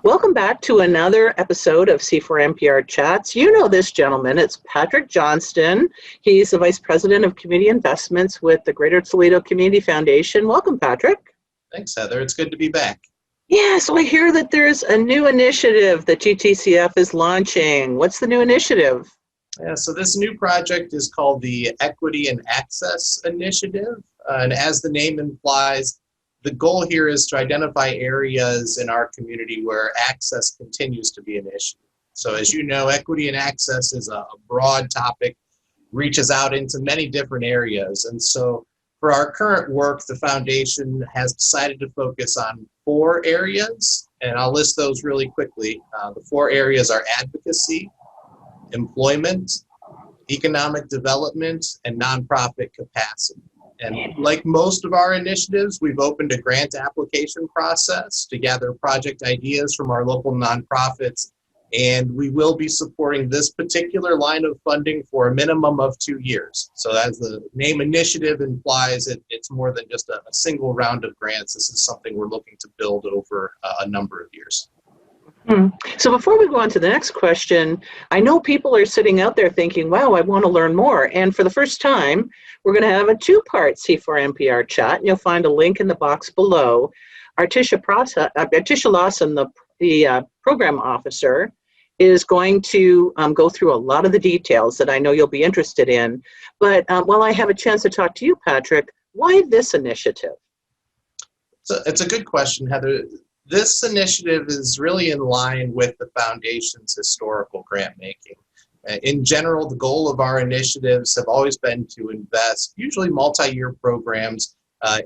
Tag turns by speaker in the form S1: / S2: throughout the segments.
S1: Welcome back to another episode of C4NPR Chats. You know this gentleman, it's Patrick Johnston. He's the Vice President of Community Investments with the Greater Toledo Community Foundation. Welcome, Patrick.
S2: Thanks, Heather. It's good to be back.
S1: Yeah, so I hear that there's a new initiative that GTCF is launching. What's the new initiative?
S2: Yeah, so this new project is called the Equity and Access Initiative. And as the name implies, the goal here is to identify areas in our community where access continues to be an issue. So as you know, equity and access is a broad topic, reaches out into many different areas. And so for our current work, the foundation has decided to focus on 4 areas, and I'll list those really quickly. The 4 areas are advocacy, employment, economic development, and nonprofit capacity. And like most of our initiatives, we've opened a grant application process to gather project ideas from our local nonprofits, and we will be supporting this particular line of funding for a minimum of 2 years. So as the name initiative implies, it's more than just a single round of grants. This is something we're looking to build over a number of years.
S1: So before we go on to the next question, I know people are sitting out there thinking, wow, I want to learn more. And for the first time, we're going to have a 2-part C4NPR chat, and you'll find a link in the box below. Artisha Lawson, the program officer, is going to go through a lot of the details that I know you'll be interested in. But while I have a chance to talk to you, Patrick, why this initiative?
S2: So it's a good question, Heather. This initiative is really in line with the foundation's historical grant making. In general, the goal of our initiatives have always been to invest, usually multi-year programs,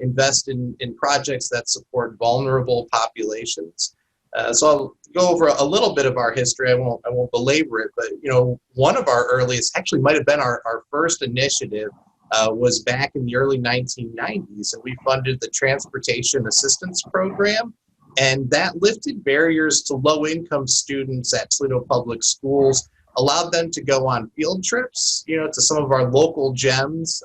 S2: invest in projects that support vulnerable populations. So I'll go over a little bit of our history. I won't belabor it, but one of our earliest, actually might have been our first initiative, was back in the early 1990s, and we funded the Transportation Assistance Program. And that lifted barriers to low-income students at Toledo Public Schools, allowed them to go on field trips, to some of our local gems.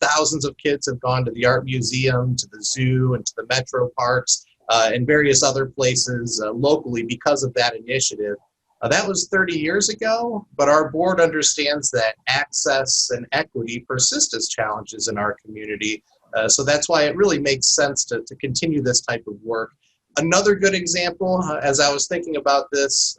S2: Thousands of kids have gone to the art museum, to the zoo, and to the metro parks, and various other places locally because of that initiative. That was 30 years ago, but our board understands that access and equity persist as challenges in our community. So that's why it really makes sense to continue this type of work. Another good example, as I was thinking about this,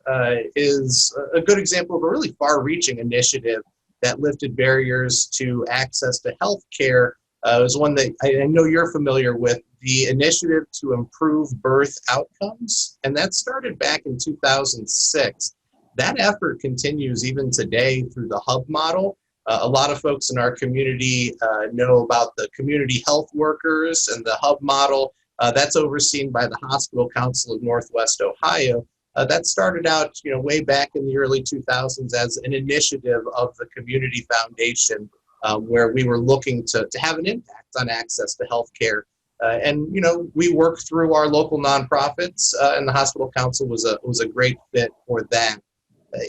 S2: is a good example of a really far-reaching initiative that lifted barriers to access to health care. It was one that I know you're familiar with, the Initiative to Improve Birth Outcomes, and that started back in 2006. That effort continues even today through the hub model. A lot of folks in our community know about the community health workers and the hub model. That's overseen by the Hospital Council of Northwest Ohio. That started out, way back in the early 2000s as an initiative of the Community Foundation, where we were looking to have an impact on access to healthcare. And we work through our local nonprofits, and the Hospital Council was a great fit for that.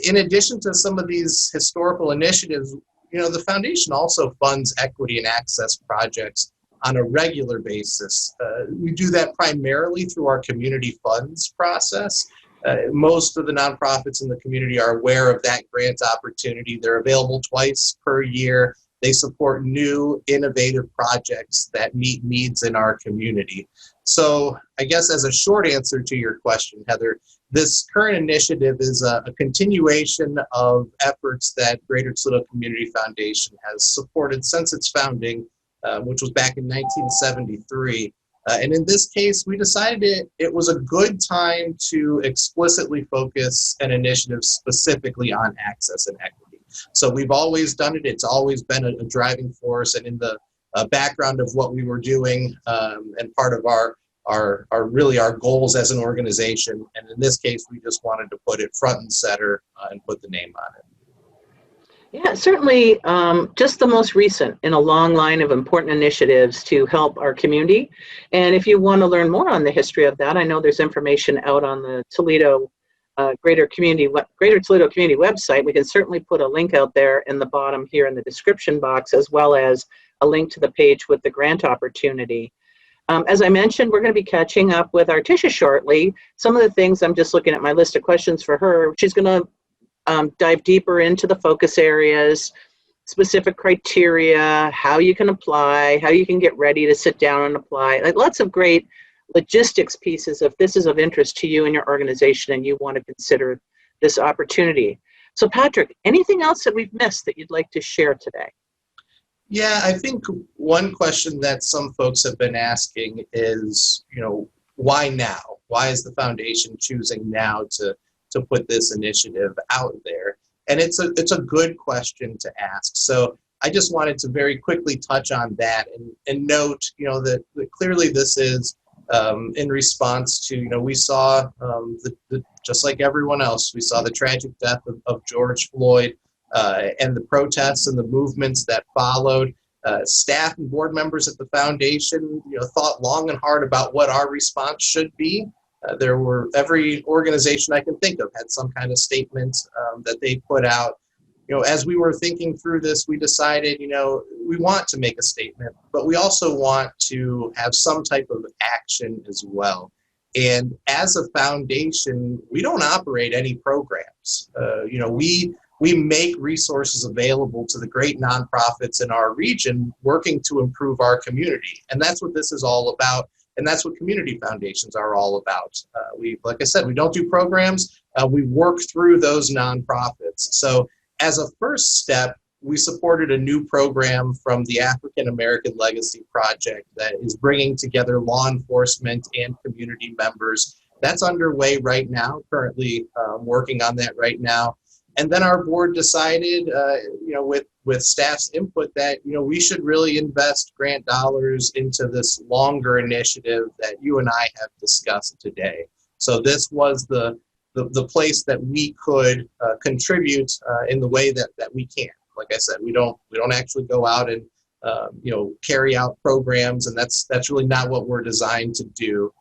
S2: In addition to some of these historical initiatives, the foundation also funds equity and access projects on a regular basis. We do that primarily through our community funds process. Most of the nonprofits in the community are aware of that grant opportunity. They're available twice per year. They support new, innovative projects that meet needs in our community. So I guess as a short answer to your question, Heather, this current initiative is a continuation of efforts that Greater Toledo Community Foundation has supported since its founding, which was back in 1973. And in this case, we decided it was a good time to explicitly focus an initiative specifically on access and equity. So we've always done it. It's always been a driving force and in the background of what we were doing, and part of our goals as an organization. And in this case, we just wanted to put it front and center and put the name on it.
S1: Yeah, certainly just the most recent in a long line of important initiatives to help our community. And if you want to learn more on the history of that, I know there's information out on the Toledo Greater Toledo Community website. We can certainly put a link out there in the bottom here in the description box, as well as a link to the page with the grant opportunity. As I mentioned, we're going to be catching up with Artisha shortly. Some of the things, I'm just looking at my list of questions for her. She's going to dive deeper into the focus areas, specific criteria, how you can apply, how you can get ready to sit down and apply. Like lots of great logistics pieces if this is of interest to you and your organization and you want to consider this opportunity. So Patrick, anything else that we've missed that you'd like to share today?
S2: Yeah, I think one question that some folks have been asking is, why now? Why is the foundation choosing now to put this initiative out there? And it's a good question to ask. So I just wanted to very quickly touch on that and note, that clearly this is in response to, we saw just like everyone else, we saw the tragic death of George Floyd and the protests and the movements that followed. Staff and board members at the foundation, thought long and hard about what our response should be. Every organization I can think of had some kind of statement that they put out. As we were thinking through this, we decided, we want to make a statement, but we also want to have some type of action as well. And as a foundation, we don't operate any programs. We make resources available to the great nonprofits in our region working to improve our community. And that's what this is all about. And that's what community foundations are all about. Like I said, we don't do programs. We work through those nonprofits. So as a first step, we supported a new program from the African American Legacy Project that is bringing together law enforcement and community members. That's underway right now, currently working on that right now. And then our board decided, with staff's input that, we should really invest grant dollars into this longer initiative that you and I have discussed today. So this was the place that we could contribute in the way that we can. Like I said, we don't actually go out and carry out programs, and that's really not what we're designed to do.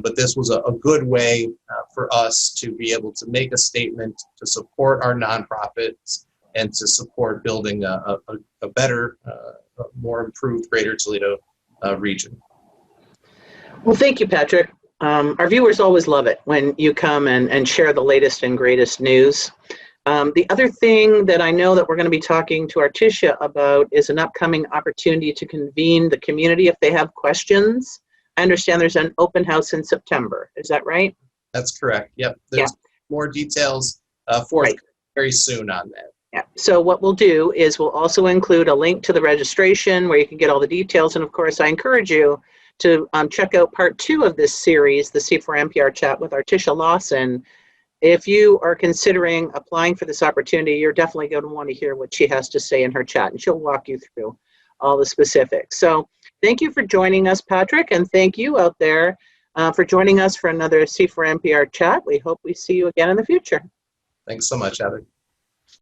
S2: But this was a good way for us to be able to make a statement to support our nonprofits and to support building a better, more improved Greater Toledo region.
S1: Well, thank you, Patrick. Our viewers always love it when you come and share the latest and greatest news. The other thing that I know that we're going to be talking to Artisha about is an upcoming opportunity to convene the community if they have questions. I understand there's an open house in September. Is that right?
S2: That's correct. Yep. There's more details very soon on that.
S1: Yeah. So what we'll do is we'll also include a link to the registration where you can get all the details. And of course, I encourage you to check out part 2 of this series, the C4NPR chat with Artisha Lawson. If you are considering applying for this opportunity, you're definitely going to want to hear what she has to say in her chat, and she'll walk you through all the specifics. So thank you for joining us, Patrick, and thank you out there for joining us for another C4NPR chat. We hope we see you again in the future.
S2: Thanks so much, Heather.